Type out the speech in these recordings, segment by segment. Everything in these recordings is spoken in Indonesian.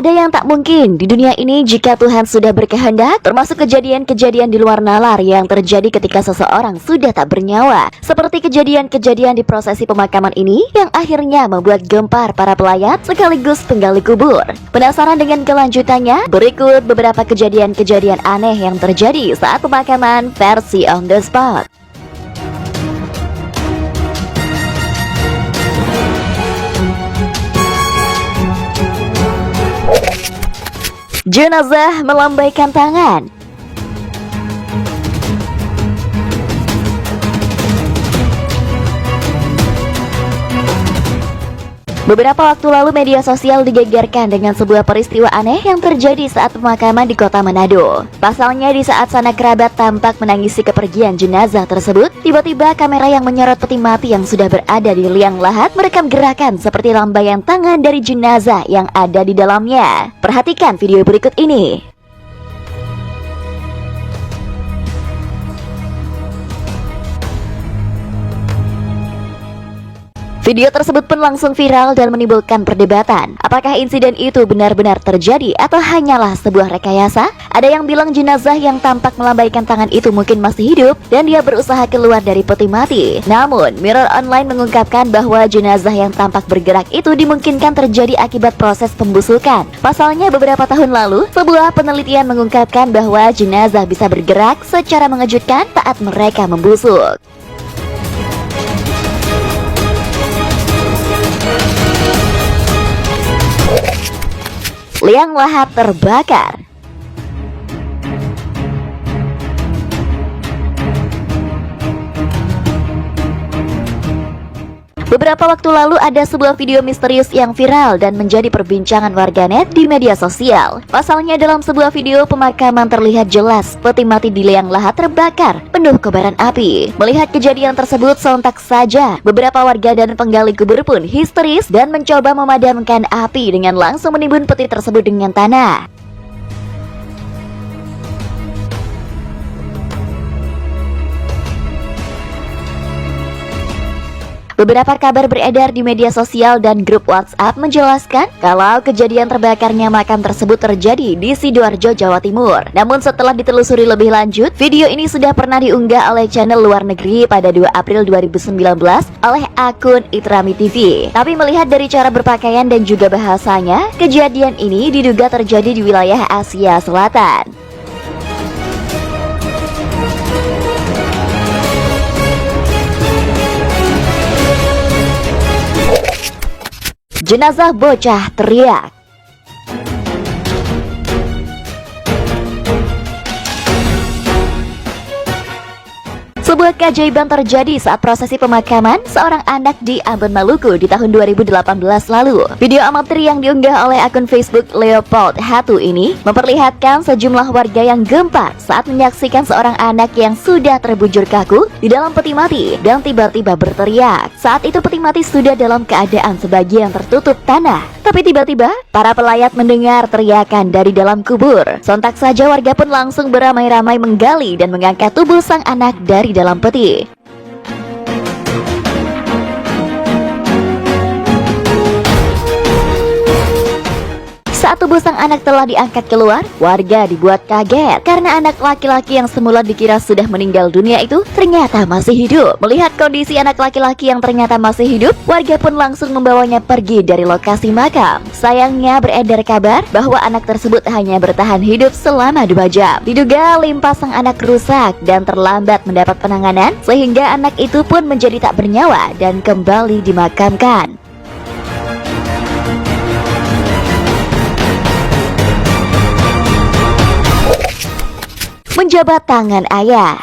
Tak ada yang tak mungkin di dunia ini jika Tuhan sudah berkehendak, termasuk kejadian-kejadian di luar nalar yang terjadi ketika seseorang sudah tak bernyawa. Seperti kejadian-kejadian di prosesi pemakaman ini yang akhirnya membuat gempar para pelayat sekaligus penggali kubur. Penasaran dengan kelanjutannya? Berikut beberapa kejadian-kejadian aneh yang terjadi saat pemakaman versi on the spot. Jenazah melambaikan tangan. Beberapa waktu lalu media sosial digegerkan dengan sebuah peristiwa aneh yang terjadi saat pemakaman di kota Manado. Pasalnya di saat sanak kerabat tampak menangisi kepergian jenazah tersebut, tiba-tiba kamera yang menyorot peti mati yang sudah berada di liang lahat merekam gerakan seperti lambaian tangan dari jenazah yang ada di dalamnya. Perhatikan video berikut ini. Video tersebut pun langsung viral dan menimbulkan perdebatan. Apakah insiden itu benar-benar terjadi atau hanyalah sebuah rekayasa? Ada yang bilang jenazah yang tampak melambaikan tangan itu mungkin masih hidup dan dia berusaha keluar dari peti mati. Namun, Mirror Online mengungkapkan bahwa jenazah yang tampak bergerak itu dimungkinkan terjadi akibat proses pembusukan. Pasalnya beberapa tahun lalu, sebuah penelitian mengungkapkan bahwa jenazah bisa bergerak secara mengejutkan saat mereka membusuk. Liang lahat terbakar. Beberapa waktu lalu ada sebuah video misterius yang viral dan menjadi perbincangan warganet di media sosial. Pasalnya dalam sebuah video pemakaman terlihat jelas peti mati di liang lahat terbakar penuh kobaran api. Melihat kejadian tersebut sontak saja beberapa warga dan penggali kubur pun histeris dan mencoba memadamkan api dengan langsung menimbun peti tersebut dengan tanah. Beberapa kabar beredar di media sosial dan grup WhatsApp menjelaskan kalau kejadian terbakarnya makam tersebut terjadi di Sidoarjo, Jawa Timur. Namun setelah ditelusuri lebih lanjut, video ini sudah pernah diunggah oleh channel luar negeri pada 2 April 2019 oleh akun Itrami TV. Tapi melihat dari cara berpakaian dan juga bahasanya, kejadian ini diduga terjadi di wilayah Asia Selatan. Jenazah bocah teriak. Sebuah keajaiban terjadi saat prosesi pemakaman seorang anak di Ambon, Maluku di tahun 2018 lalu. Video amatir yang diunggah oleh akun Facebook Leopold Hatu ini memperlihatkan sejumlah warga yang gempar saat menyaksikan seorang anak yang sudah terbujur kaku di dalam peti mati dan tiba-tiba berteriak. Saat itu peti mati sudah dalam keadaan sebagian tertutup tanah. Tapi tiba-tiba para pelayat mendengar teriakan dari dalam kubur. Sontak saja warga pun langsung beramai-ramai menggali dan mengangkat tubuh sang anak dari dalam peti. Saat tubuh sang anak telah diangkat keluar, warga dibuat kaget karena anak laki-laki yang semula dikira sudah meninggal dunia itu ternyata masih hidup. Melihat kondisi anak laki-laki yang ternyata masih hidup, warga pun langsung membawanya pergi dari lokasi makam. Sayangnya beredar kabar bahwa anak tersebut hanya bertahan hidup selama 2 jam. Diduga limpa sang anak rusak dan terlambat mendapat penanganan, sehingga anak itu pun menjadi tak bernyawa dan kembali dimakamkan. Menjabat tangan ayah.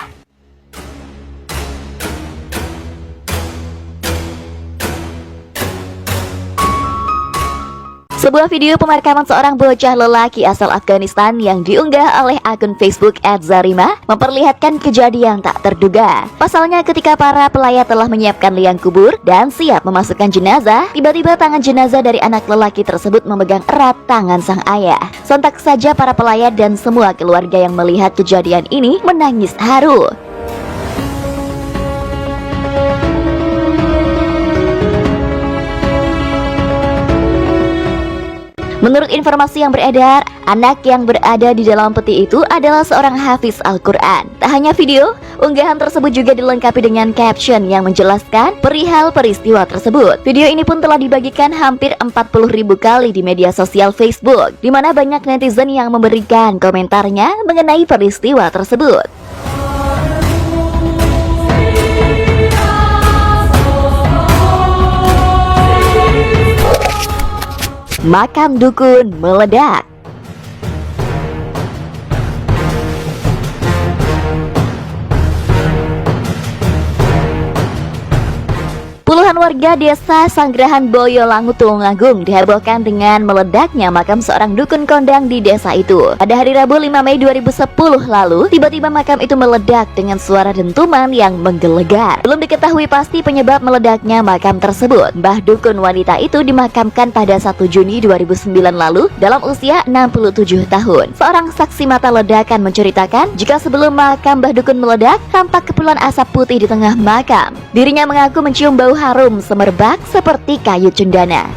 Sebuah video pemakaman seorang bocah lelaki asal Afghanistan yang diunggah oleh akun Facebook @zarima memperlihatkan kejadian tak terduga. Pasalnya ketika para pelayat telah menyiapkan liang kubur dan siap memasukkan jenazah, tiba-tiba tangan jenazah dari anak lelaki tersebut memegang erat tangan sang ayah. Sontak saja para pelayat dan semua keluarga yang melihat kejadian ini menangis haru. Menurut informasi yang beredar, anak yang berada di dalam peti itu adalah seorang hafiz Al-Quran. Tak hanya video, unggahan tersebut juga dilengkapi dengan caption yang menjelaskan perihal peristiwa tersebut. Video ini pun telah dibagikan hampir 40.000 kali di media sosial Facebook, di mana banyak netizen yang memberikan komentarnya mengenai peristiwa tersebut. Makam dukun meledak. Puluhan warga desa Sanggrahan Boyolangu Tulungagung dihebohkan dengan meledaknya makam seorang dukun kondang di desa itu. Pada hari Rabu 5 Mei 2010 lalu, tiba-tiba makam itu meledak dengan suara dentuman yang menggelegar. Belum diketahui pasti penyebab meledaknya makam tersebut. Mbah dukun wanita itu dimakamkan pada 1 Juni 2009 lalu dalam usia 67 tahun. Seorang saksi mata ledakan menceritakan jika sebelum makam Mbah dukun meledak, tampak kepulan asap putih di tengah makam. Dirinya mengaku mencium bau harum semerbak seperti kayu cendana.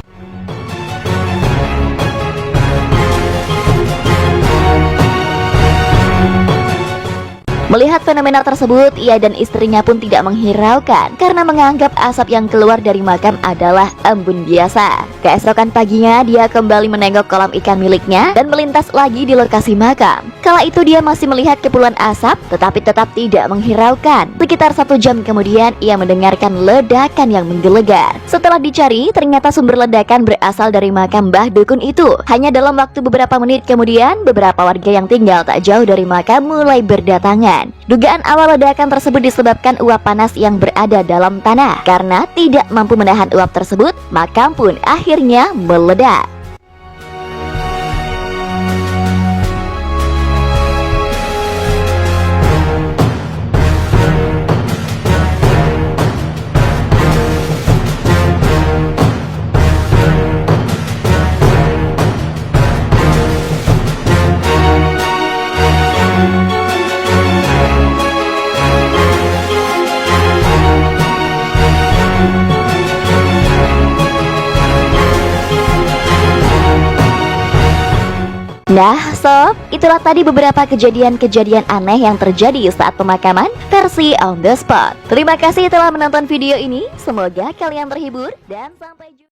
Melihat fenomena tersebut, ia dan istrinya pun tidak menghiraukan karena menganggap asap yang keluar dari makam adalah embun biasa. Keesokan paginya, dia kembali menengok kolam ikan miliknya dan melintas lagi di lokasi makam. Kala itu dia masih melihat kepulan asap, tetapi tetap tidak menghiraukan. Sekitar 1 jam kemudian, ia mendengarkan ledakan yang menggelegar. Setelah dicari, ternyata sumber ledakan berasal dari makam Mbah Dukun itu. Hanya dalam waktu beberapa menit kemudian, beberapa warga yang tinggal tak jauh dari makam mulai berdatangan. Dugaan awal ledakan tersebut disebabkan uap panas yang berada dalam tanah. Karena tidak mampu menahan uap tersebut, makam pun akhirnya meledak. Nah sob, itulah tadi beberapa kejadian-kejadian aneh yang terjadi saat pemakaman versi on the spot. Terima kasih telah menonton video ini, semoga kalian terhibur dan sampai jumpa.